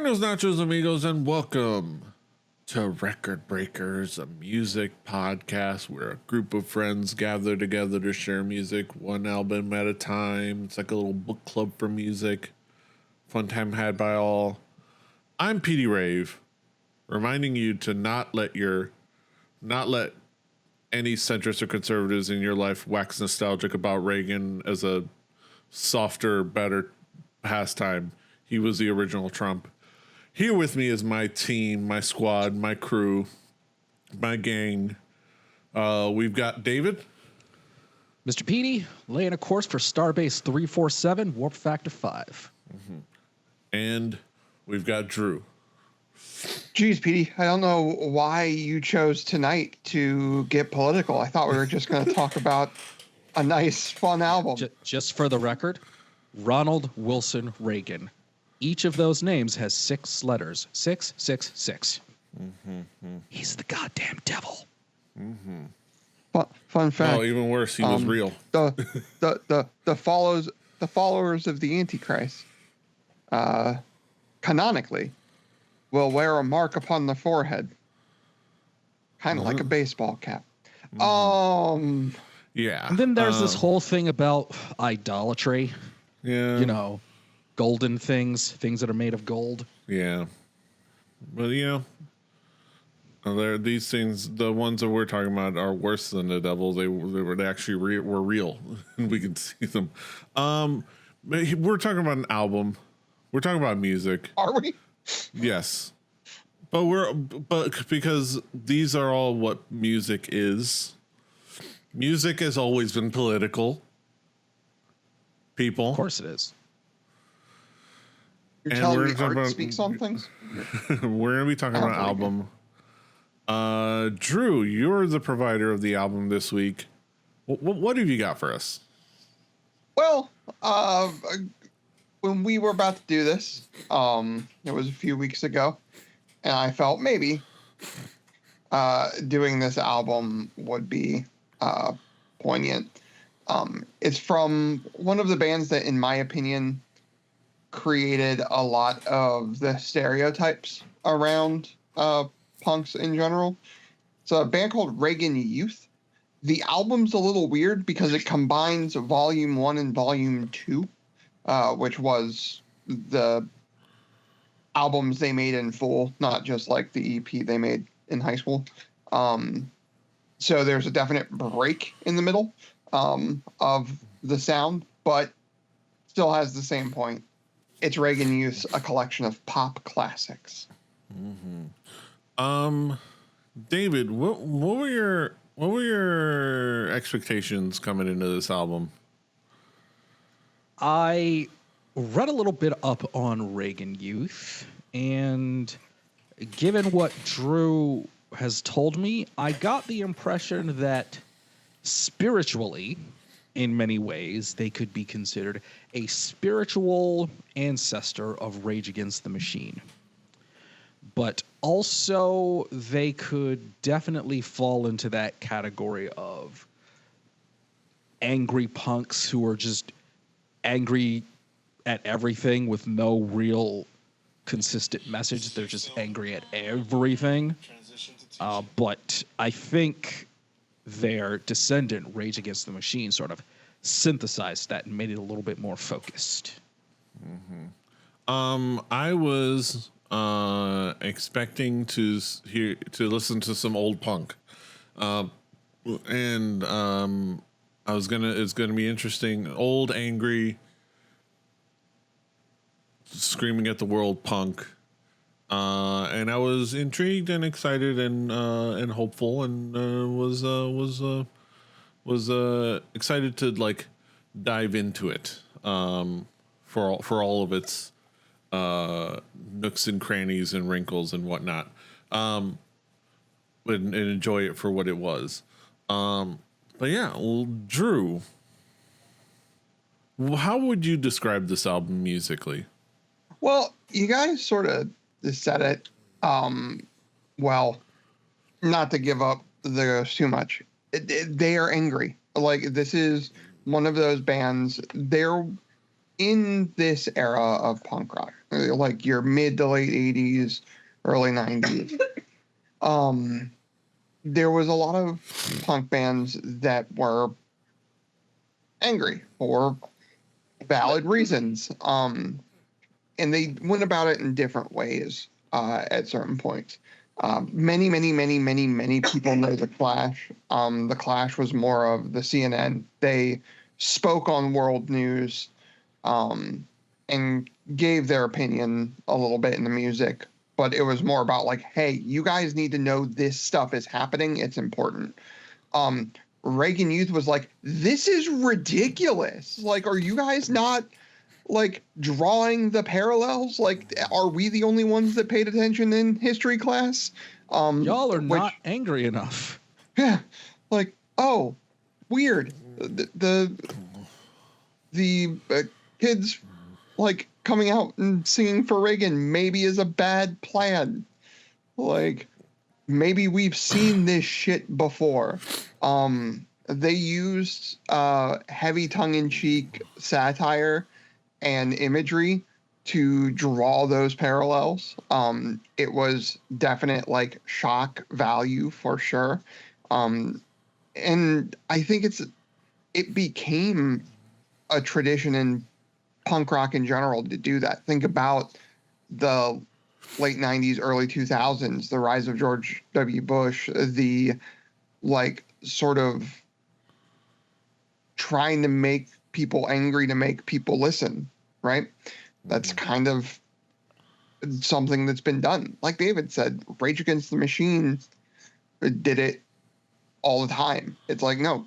Buenos nachos, amigos, and welcome to Record Breakers, a music podcast where a group of friends gather together to share music one album at a time. It's like a little book club for music. Fun time had by all. I'm Petey Rave, reminding you to not let any centrists or conservatives in your life wax nostalgic about Reagan as a softer, better pastime. He was the original Trump. Here with me is my team, my squad, my crew, my gang. We've got David. Mr. Petey, laying a course for Starbase 347, Warp Factor 5. Mm-hmm. And we've got Drew. Geez, Petey, I don't know why you chose tonight to get political. I thought we were just going to talk about a nice, fun album. Just for the record, Ronald Wilson Reagan. Each of those names has 6 letters. 666. Mm-hmm. He's the goddamn devil. Mm-hmm. Fun fact. Oh, even worse, he was real. The followers of the Antichrist, canonically, will wear a mark upon the forehead, kind of like a baseball cap. Yeah. And then there's this whole thing about idolatry. Yeah. You know, golden things that are made of gold. Yeah. But, these things, the ones that we're talking about, are worse than the devil. They were actually were real, and we can see them. But we're talking about an album. We're talking about music. Are we? Yes. But because these are all what music is. Music has always been political. People. Of course it is. You're telling me art speaks on things? We're going to be talking about an album. Drew, you're the provider of the album this week. What have you got for us? Well, when we were about to do this, it was a few weeks ago, and I felt maybe doing this album would be poignant. It's from one of the bands that, in my opinion, created a lot of the stereotypes around punks in general. It's a band called Reagan Youth. The album's a little weird because it combines Volume 1 and Volume 2, which was the albums they made in full, not just like the EP they made in high school. So there's a definite break in the middle of the sound, but still has the same point. It's Reagan Youth, a collection of pop classics. Mm-hmm. David, what were your expectations coming into this album? I read a little bit up on Reagan Youth, and given what Drew has told me, I got the impression that spiritually, in many ways, they could be considered a spiritual ancestor of Rage Against the Machine. But also, they could definitely fall into that category of angry punks who are just angry at everything with no real consistent message. They're just angry at everything. But I think their descendant, Rage Against the Machine, sort of synthesized that and made it a little bit more focused. Mm-hmm. I was expecting to listen to some old punk, and it's gonna be interesting. Old, angry, screaming at the world punk. And I was intrigued and excited and hopeful and was excited to like dive into it for all of its nooks and crannies and wrinkles and whatnot, and enjoy it for what it was. But yeah, well, Drew, how would you describe this album musically? Well, you guys sort of said it. Well, not to give up the too much. They are angry. Like, this is one of those bands. They're in this era of punk rock, like your mid to late 80s, early 90s, there was a lot of punk bands that were angry for valid reasons. And they went about it in different ways at certain points. Many people know The Clash. The Clash was more of the CNN. They spoke on world news and gave their opinion a little bit in the music, but it was more about like, hey, you guys need to know this stuff is happening. It's important. Reagan Youth was like, this is ridiculous. Like, are you guys not like drawing the parallels? Like, are we the only ones that paid attention in history class? Y'all are not angry enough. Yeah, like, oh, weird. The kids like coming out and singing for Reagan maybe is a bad plan. Like, maybe we've seen this shit before. They used heavy tongue-in-cheek satire and imagery to draw those parallels. It was definite like shock value for sure. And I think it became a tradition in punk rock in general to do that. Think about the late 90s, early 2000s, the rise of George W. Bush, the like sort of trying to make people angry to make people listen, right? That's kind of something that's been done. Like David said, Rage Against the Machine did it all the time. It's like, no,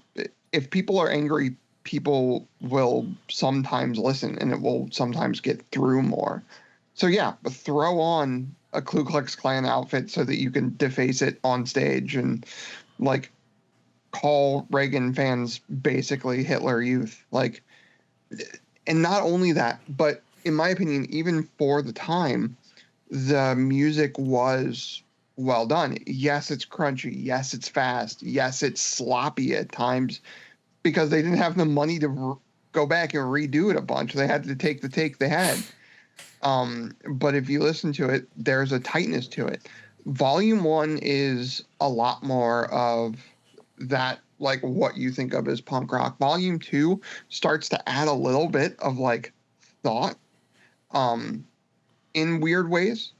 if people are angry, people will sometimes listen and it will sometimes get through more. So yeah, throw on a Ku Klux Klan outfit so that you can deface it on stage and like call Reagan fans basically Hitler Youth. Like, and not only that, but in my opinion, even for the time, the music was well done. Yes, it's crunchy. Yes, it's fast. Yes, it's sloppy at times because they didn't have the money to go back and redo it a bunch. They had to take the take they had. But if you listen to it, there's a tightness to it. Volume 1 is a lot more of that, like what you think of as punk rock. Volume 2 starts to add a little bit of like thought in weird ways.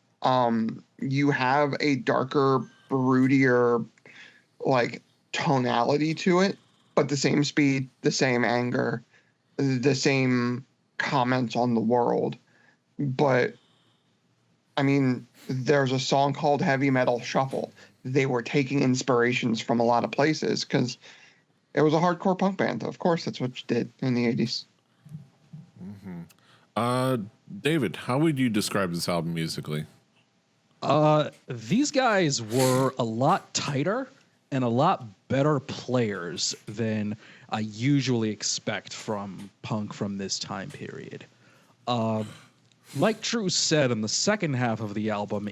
You have a darker, broodier, like tonality to it, but the same speed, the same anger, the same comments on the world. But I mean, there's a song called Heavy Metal Shuffle. They were taking inspirations from a lot of places because it was a hardcore punk band. Of course, that's what you did in the 80s. David, how would you describe this album musically? These guys were a lot tighter and a lot better players than I usually expect from punk from this time period. Like Drew said, in the second half of the album,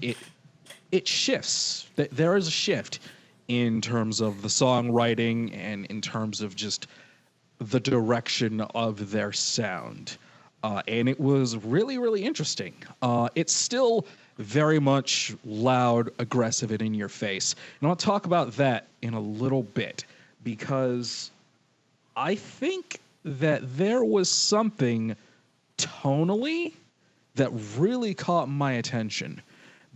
it shifts. There is a shift in terms of the songwriting and in terms of just the direction of their sound. And it was really, really interesting. It's still very much loud, aggressive, and in your face. And I'll talk about that in a little bit because I think that there was something tonally that really caught my attention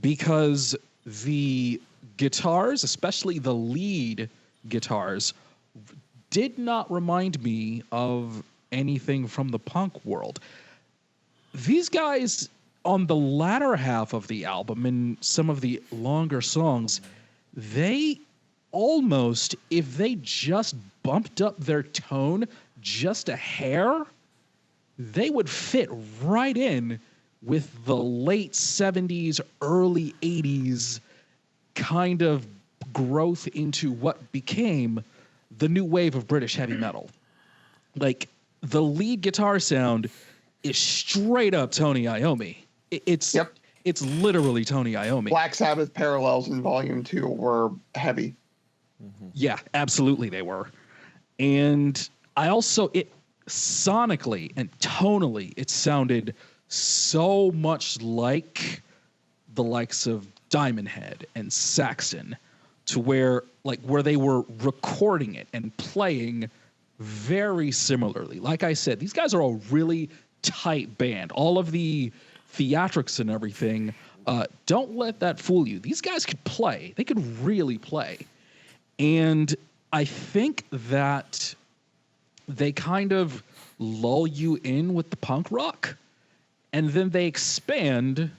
because the guitars, especially the lead guitars, did not remind me of anything from the punk world. These guys, on the latter half of the album and some of the longer songs, they almost, if they just bumped up their tone just a hair, they would fit right in with the late 70s, early 80s kind of growth into what became the new wave of British heavy metal. Like, the lead guitar sound is straight up Tony Iommi. It's literally Tony Iommi. Black Sabbath parallels in Volume 2 were heavy. Yeah, absolutely they were. And I also, sonically and tonally, it sounded so much like the likes of Diamond Head and Saxon, to where they were recording it and playing very similarly. Like I said, these guys are a really tight band. All of the theatrics and everything, don't let that fool you. These guys could play. They could really play. And I think that they kind of lull you in with the punk rock, and then they expand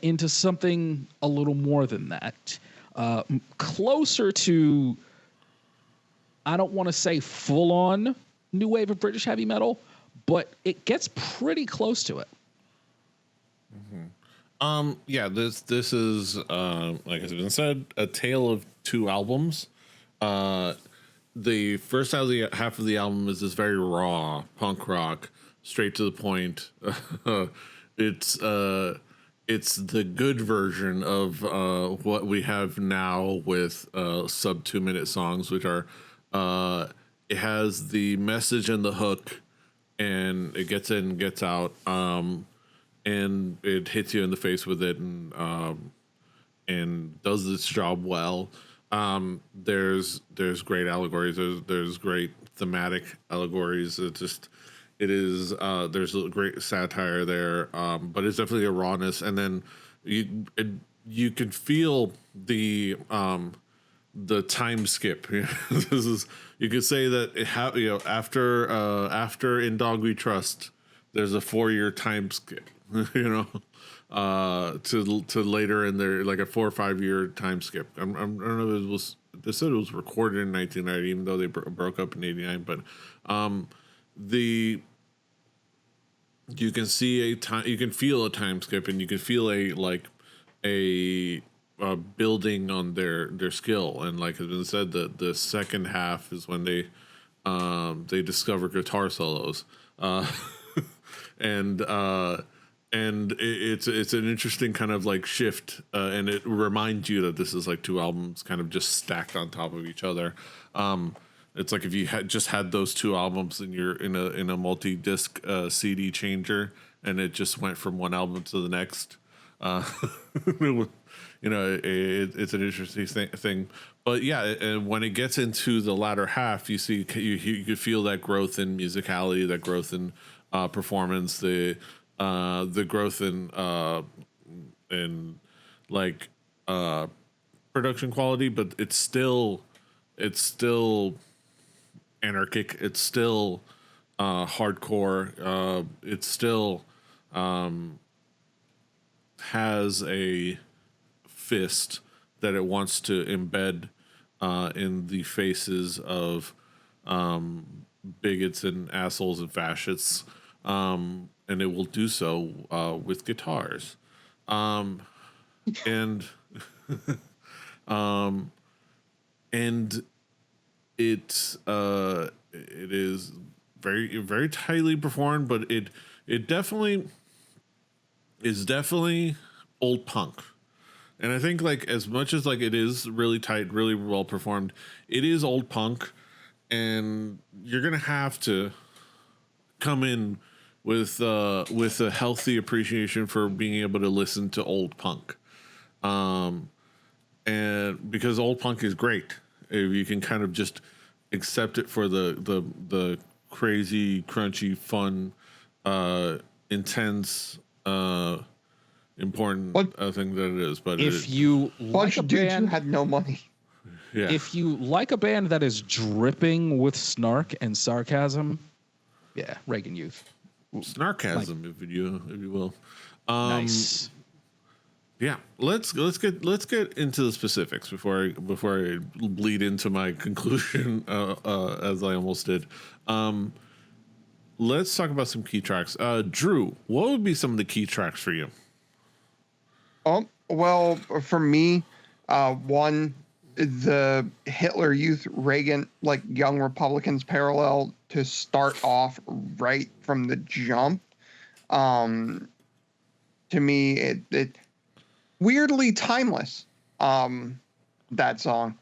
into something a little more than that. Closer to, I don't want to say full on new wave of British heavy metal, but it gets pretty close to it. Yeah, this is like has been said, a tale of two albums. The first half of the album is this very raw punk rock, straight to the point. It's the good version of what we have now with sub 2 minute songs, which are it has the message and the hook, and it gets in, gets out, and it hits you in the face with it, and does its job well. There's great allegories. There's great thematic allegories. There's a great satire there, but it's definitely a rawness. And then you can feel the time skip. You could say that after In Dog We Trust, there's a 4-year time skip. To later in there, like a 4 or 5 year time skip. I don't know if they said it was recorded in 1990, even though they broke up in 89. But you can see you can feel a time skip, and you can feel a building on their skill. And like has been said, the second half is when they discover guitar solos, and it's an interesting kind of like shift, and it reminds you that this is like two albums kind of just stacked on top of each other. It's like if you had just had those two albums and you're in a multi-disc CD changer, and it just went from one album to the next. It's an interesting thing. But yeah, and when it gets into the latter half, you see you feel that growth in musicality, that growth in performance, the growth in like production quality, but it's still anarchic. It's still hardcore. It still has a fist that it wants to embed in the faces of bigots and assholes and fascists. And it will do so with guitars, and and it is very very tightly performed, but it definitely is old punk. And I think like as much as like it is really tight, really well performed, it is old punk, and you're gonna have to come in with a healthy appreciation for being able to listen to old punk, and because old punk is great if you can kind of just accept it for the crazy, crunchy, fun, intense, important thing that it is. But if you like a band who had no money, yeah. If you like a band that is dripping with snark and sarcasm, yeah, Reagan Youth. Snarkasm, if you will. Nice. Yeah, let's get into the specifics before I bleed into my conclusion, as I almost did. Let's talk about some key tracks. Drew, what would be some of the key tracks for you? Well, for me, one, the Hitler Youth Reagan, like Young Republicans parallel to start off right from the jump. To me, it weirdly timeless. That song.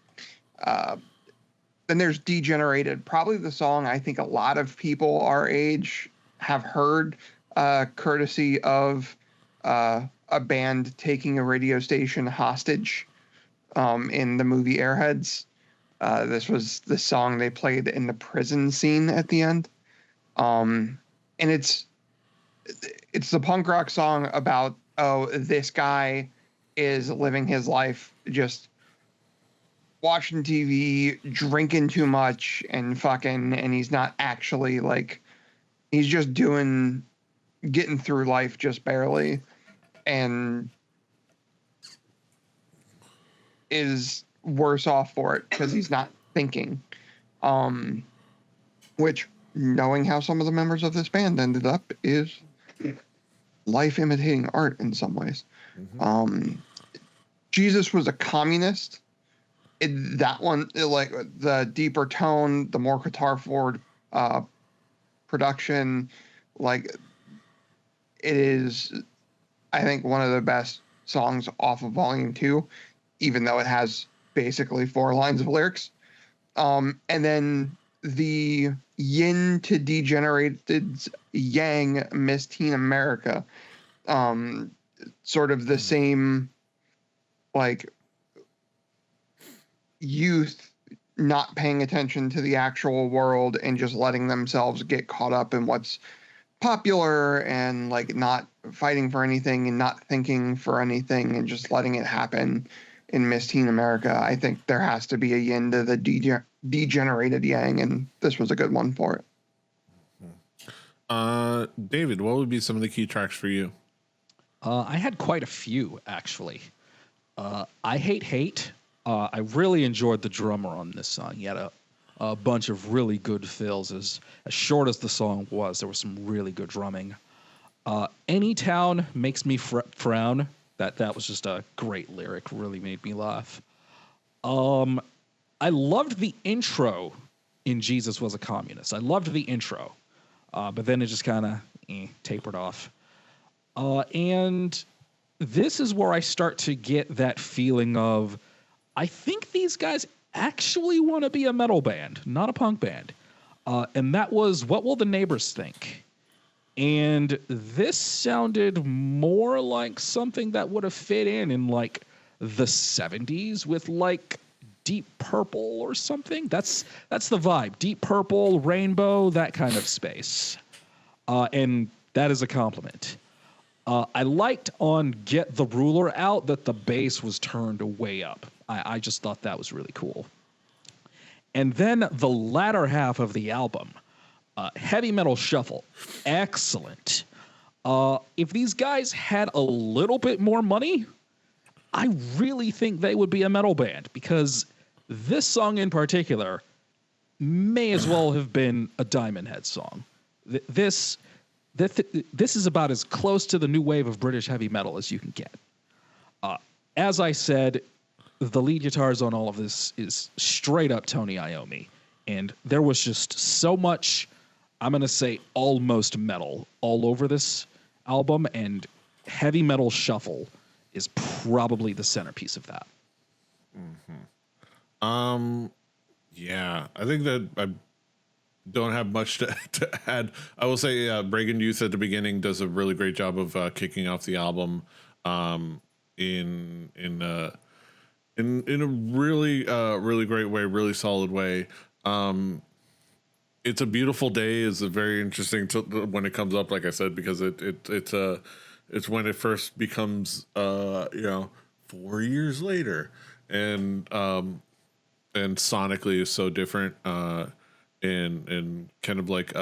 then there's Degenerated, probably the song I think a lot of people our age have heard, courtesy of a band taking a radio station hostage in the movie Airheads. This was the song they played in the prison scene at the end. And it's the punk rock song about, oh, this guy is living his life just watching TV, drinking too much, and he's not actually like, he's just getting through life just barely, and is worse off for it because he's not thinking. Which, knowing how some of the members of this band ended up, is life imitating art in some ways. Mm-hmm. Jesus was a communist. That one, like the deeper tone, the more guitar forward production, like it is, I think, one of the best songs off of Volume 2, even though it has basically 4 lines of lyrics. And then the yin to Degenerated's yang, Miss Teen America, sort of the same, like, youth not paying attention to the actual world and just letting themselves get caught up in what's popular, and like not fighting for anything and not thinking for anything and just letting it happen in Miss Teen America. I think there has to be a yin to the Degenerated yang, and this was a good one for it. David, what would be some of the key tracks for you? I had quite a few, actually. I Hate. I really enjoyed the drummer on this song. He had a bunch of really good fills. As short as the song was, there was some really good drumming. Any Town Makes Me Frown. That was just a great lyric. Really made me laugh. I loved the intro in Jesus Was a Communist. I loved the intro. But then it just kind of tapered off. And this is where I start to get that feeling of, I think these guys actually want to be a metal band, not a punk band. And that was What Will the Neighbors Think? And this sounded more like something that would have fit in like the 70s with like Deep Purple or something. That's the vibe. Deep Purple, Rainbow, that kind of space. And that is a compliment. I liked on Get the Ruler Out that the bass was turned way up. I just thought that was really cool. And then the latter half of the album, Heavy Metal Shuffle, excellent. If these guys had a little bit more money, I really think they would be a metal band, because this song in particular may as well have been a Diamond Head song. This is about as close to the new wave of British heavy metal as you can get. As I said, the lead guitars on all of this is straight up Tony Iommi. And there was just so much, I'm going to say almost metal all over this album, and Heavy Metal Shuffle is probably the centerpiece of that. Mm-hmm. Yeah, I think that I don't have much to add. I will say Reagan Youth at the beginning does a really great job of kicking off the album in a really really great way, really solid way. It's a Beautiful Day is a very interesting when it comes up, like I said, because it's when it first becomes 4 years later, and sonically is so different, and kind of like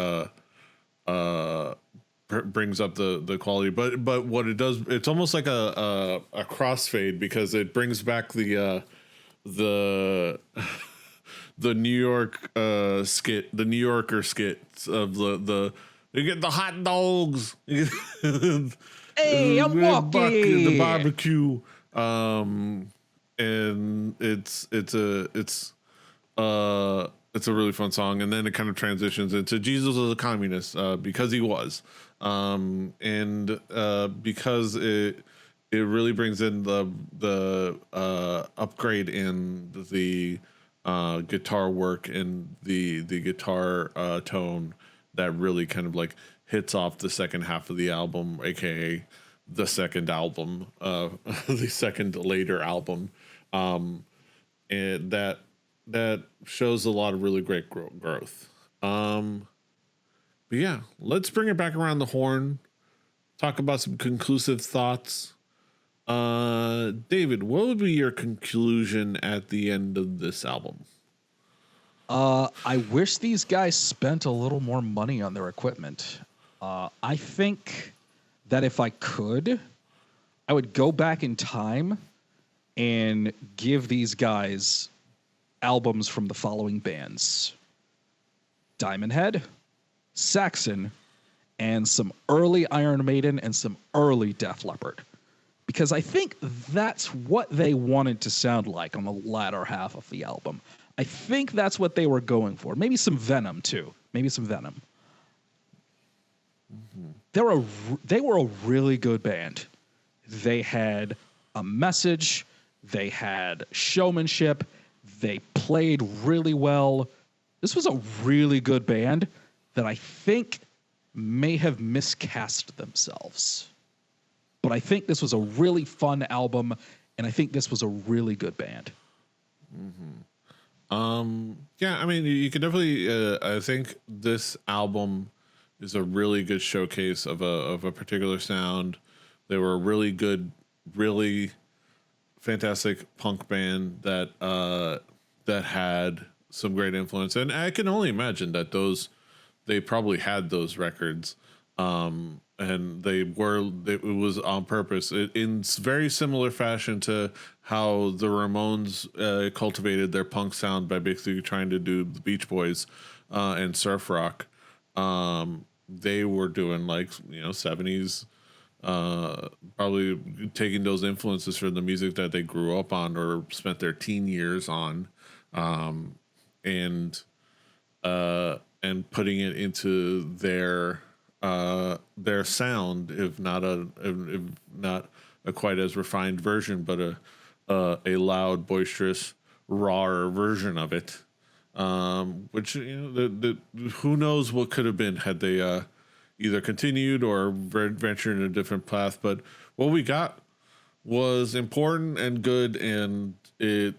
brings up the quality, but what it does, it's almost like a crossfade, because it brings back the New York skit, the New Yorker skits of the you get the hot dogs, Hey, I'm walking the barbecue, and it's a really fun song, and then it kind of transitions into Jesus was a communist, because he was, and because it really brings in the upgrade in the guitar work and the guitar tone that really kind of like hits off the second half of the album, aka the second album, the second later album, and that shows a lot of really great growth. But yeah, let's bring it back around the horn. Talk about some conclusive thoughts. David, what would be your conclusion at the end of this album? I wish these guys spent a little more money on their equipment. I think that if I could, I would go back in time and give these guys albums from the following bands: Diamond Head, Saxon, and some early Iron Maiden and some early Def Leppard. Because I think that's what they wanted to sound like on the latter half of the album. I think that's what they were going for. Maybe some Venom, too. Maybe some Venom. Mm-hmm. They were a really good band. They had a message. They had showmanship. They played really well. This was a really good band that I think may have miscast themselves. But I think this was a really fun album, and I think this was a really good band. Mm-hmm. Yeah, I mean, you can definitely. I think this album is a really good showcase of a particular sound. They were a really good, really fantastic punk band that had some great influence, and I can only imagine that they probably had those records, and it was on purpose in very similar fashion to how the Ramones cultivated their punk sound by basically trying to do the Beach Boys and surf rock. They were doing 70s, probably taking those influences from the music that they grew up on or spent their teen years on, and putting it into their sound, if not a quite as refined version, but a loud, boisterous, raw version of it. Which who knows what could have been had they either continued or ventured in a different path. But what we got was important and good, and it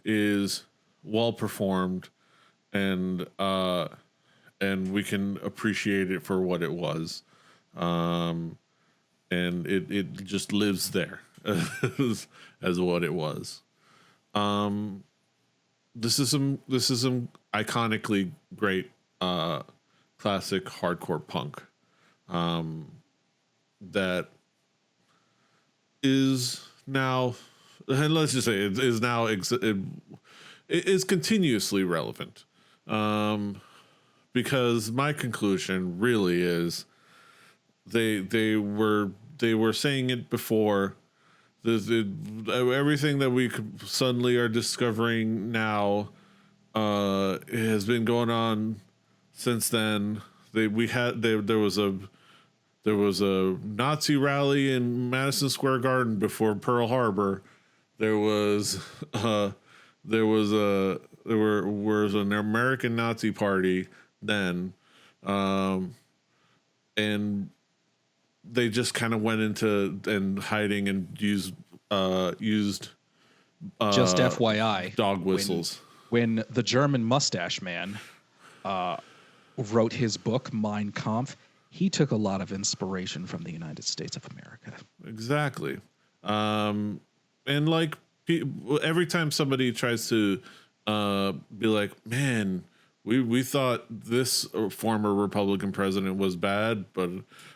is well performed, and we can appreciate it for what it was, and it just lives there as what it was. This is some iconically great classic hardcore punk that is now, and let's just say it is now it is continuously relevant. Because my conclusion really is they were saying it before. Everything that we suddenly are discovering now has been going on since then. There was a Nazi rally in Madison Square Garden before Pearl Harbor. There was an American Nazi party then, and they just kind of went into hiding and used just FYI, dog whistles. When the German mustache man wrote his book Mein Kampf, he took a lot of inspiration from the United States of America. Exactly. And every time somebody tries to be like, man, we thought this former Republican president was bad, but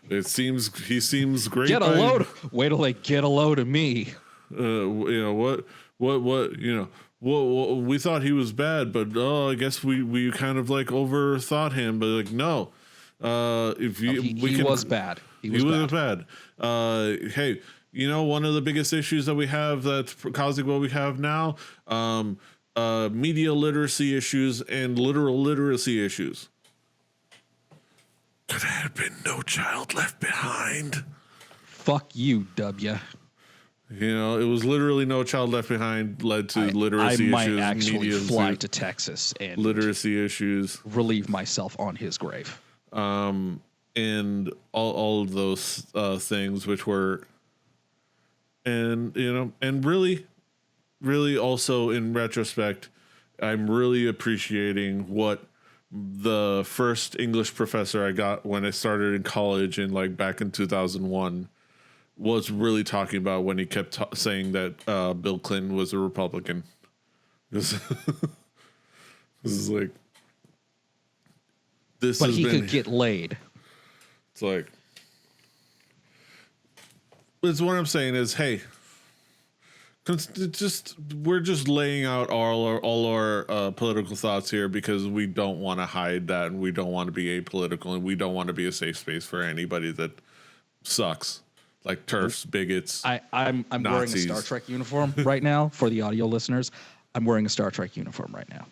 he seems great. Wait till they get a load of me. What we thought he was bad, but I guess we kind of overthought him. But no, he was bad. He was bad. Hey, one of the biggest issues that we have that's causing what we have now, media literacy issues and literal literacy issues. Could have been no child left behind. Fuck you, W. You know, it was literally No Child Left Behind led to literacy I might issues. actually media fly issues, to Texas and literacy issues, relieve myself on his grave. and all of those things, which were, and you know, and really, really also in retrospect, I'm really appreciating what the first English professor I got when I started in college in like back in 2001 was really talking about when he kept saying that Bill Clinton was a Republican. This is like this. But has he been, could get laid. It's like, it's what I'm saying is, hey, we're just laying out all our political thoughts here because we don't want to hide that, and we don't want to be apolitical, and we don't want to be a safe space for anybody that sucks, like TERFs, bigots. I'm wearing a Star Trek uniform right now for the audio listeners. I'm wearing a Star Trek uniform right now.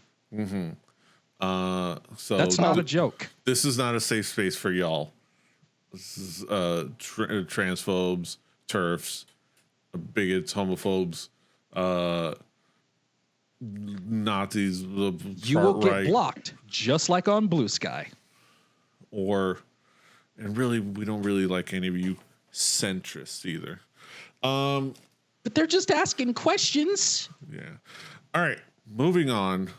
So that's not a joke. This is not a safe space for y'all. This is transphobes, TERFs, bigots, homophobes, Nazis. You will get blocked, just like on Blue Sky. And really, we don't really like any of you centrists either. But they're just asking questions. Yeah. All right, moving on.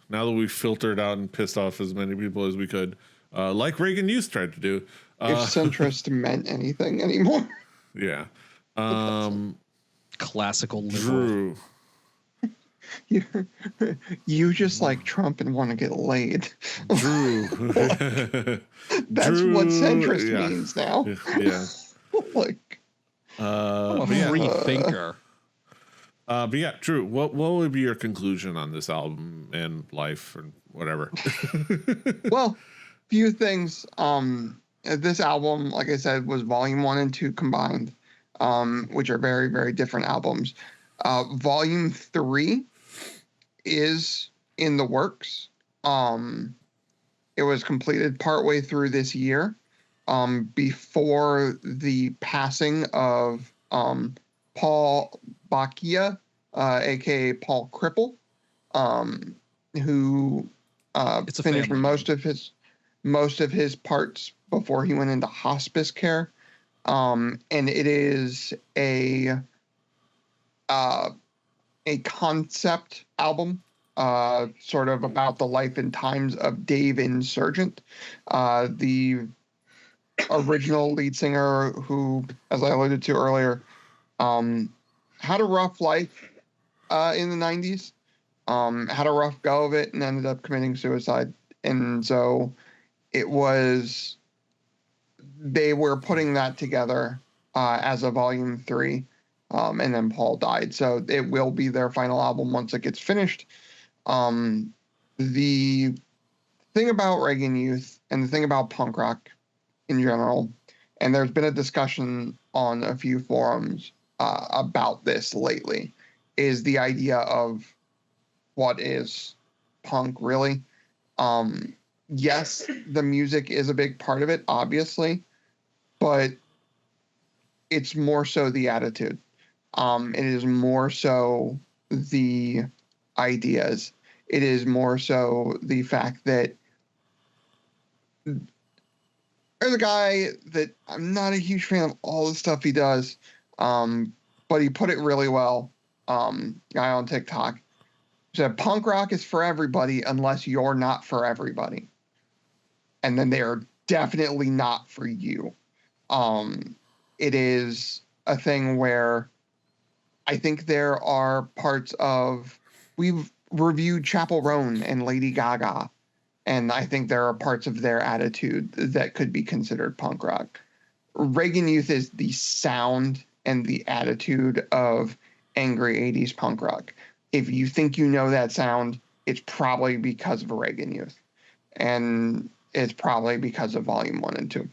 Now that we've filtered out and pissed off as many people as we could, like Reagan Youth tried to do. If centrist meant anything anymore. Yeah. Classical liberal. Drew. You just like Trump and want to get laid. Drew. That's Drew, what centrist means now. Yeah. Like, I'm a free thinker. But yeah, Drew, what would be your conclusion on this album and life and whatever? well, few things. This album, like I said, was volume 1 and 2 combined, which are very, very different albums. Volume 3 is in the works. It was completed partway through this year, before the passing of Paul Bacchia, aka Paul Cripple, who finished most of his parts before he went into hospice care. And it is a concept album, sort of about the life and times of Dave Insurgent, the original lead singer who, as I alluded to earlier, had a rough life in the 90s, had a rough go of it, and ended up committing suicide. And so they were putting that together as a volume 3, and then Paul died. So it will be their final album once it gets finished. The thing about Reagan Youth and the thing about punk rock in general, and there's been a discussion on a few forums about this lately, is the idea of what is punk really. Yes, the music is a big part of it, obviously, but it's more so the attitude. It is more so the ideas. It is more so the fact that there's a guy that I'm not a huge fan of all the stuff he does, but he put it really well. Guy on TikTok said, "Punk rock is for everybody unless you're not for everybody." And then they are definitely not for you. It is a thing where I think there are parts of, we've reviewed Chappell Roan and Lady Gaga, and I think there are parts of their attitude that could be considered punk rock. Reagan Youth is the sound and the attitude of angry 80s punk rock. If you think you know that sound, it's probably because of Reagan Youth. And it's probably because of volume 1 and 2.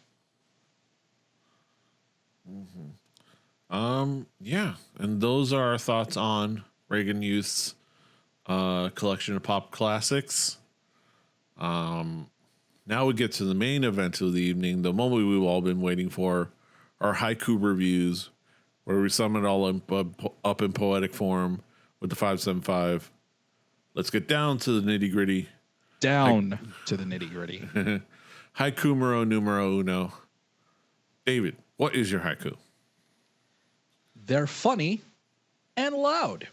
Yeah, and those are our thoughts on Reagan Youth's collection of pop classics. Now we get to the main event of the evening, the moment we've all been waiting for, our Haiku Reviews, where we sum it all up in poetic form with the 575. Let's get down to the nitty gritty. Down to the nitty gritty. Haiku numero uno. David, what is your haiku? They're funny and loud.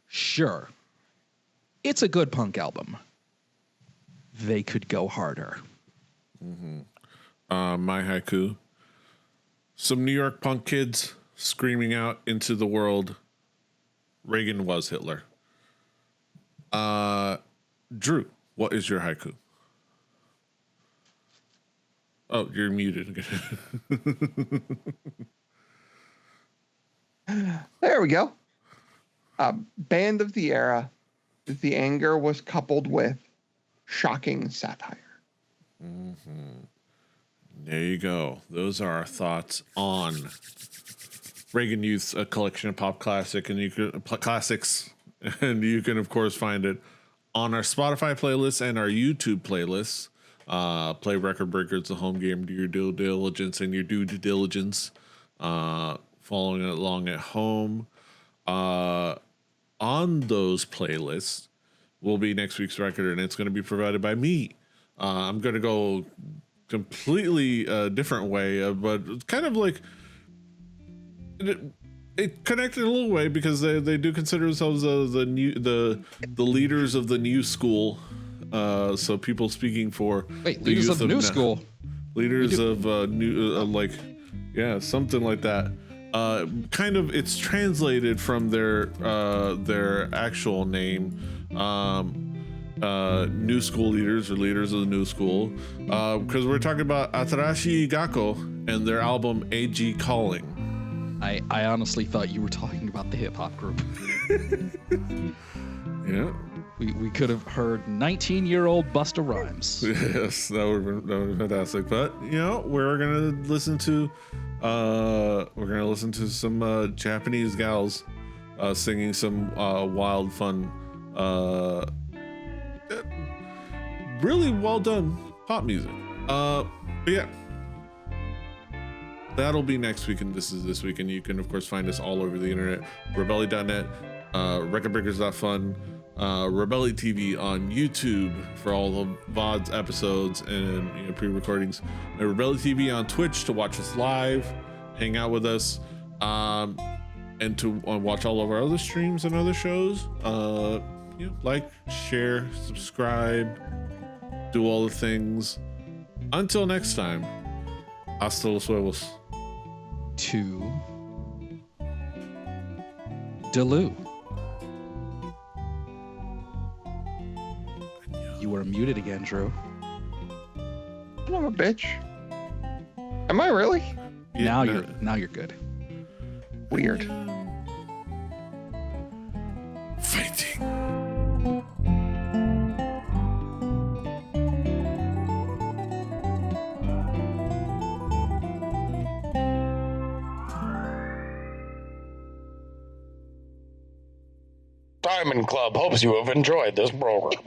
Sure. It's a good punk album. They could go harder. My haiku. Some New York punk kids screaming out into the world, Reagan was Hitler. Drew, what is your haiku? Oh, you're muted. There we go. Band of the era. The anger was coupled with shocking satire. There you go. Those are our thoughts on Reagan Youth, a collection of pop classics, and you can of course find it on our Spotify playlist and our YouTube playlists. Play Record Breakers, the home game. Do your due diligence and your due diligence. Following along at home. On those playlists will be next week's record, and it's going to be provided by me. I'm going to go completely different way, but kind of like it connected a little way because they do consider themselves the leaders of the new school. So people speaking for leaders of the new school, leaders of new something like that. Kind of, it's translated from their actual name, new school leaders or leaders of the new school, because we're talking about Atarashi Gakko and their album AG Calling. I honestly thought you were talking about the hip hop group. Yeah. We could have heard 19-year-old Busta Rhymes. Yes, that would have been fantastic. But we're gonna listen to some Japanese gals singing some wild, fun, really well done pop music. But yeah, that'll be next week, and this is this week. And you can of course find us all over the internet: rebelli.net, recordbreakers.fun. Rebelli TV on YouTube for all the VODs episodes and pre-recordings, and Rebelli TV on Twitch to watch us live, hang out with us, and to watch all of our other streams and other shows. Like, share, subscribe, do all the things. Until next time, hasta los huevos. To Delu. You were muted again, Drew. Son of a bitch. Am I really? Now you're good. Weird. Fighting. Diamond Club hopes you have enjoyed this program.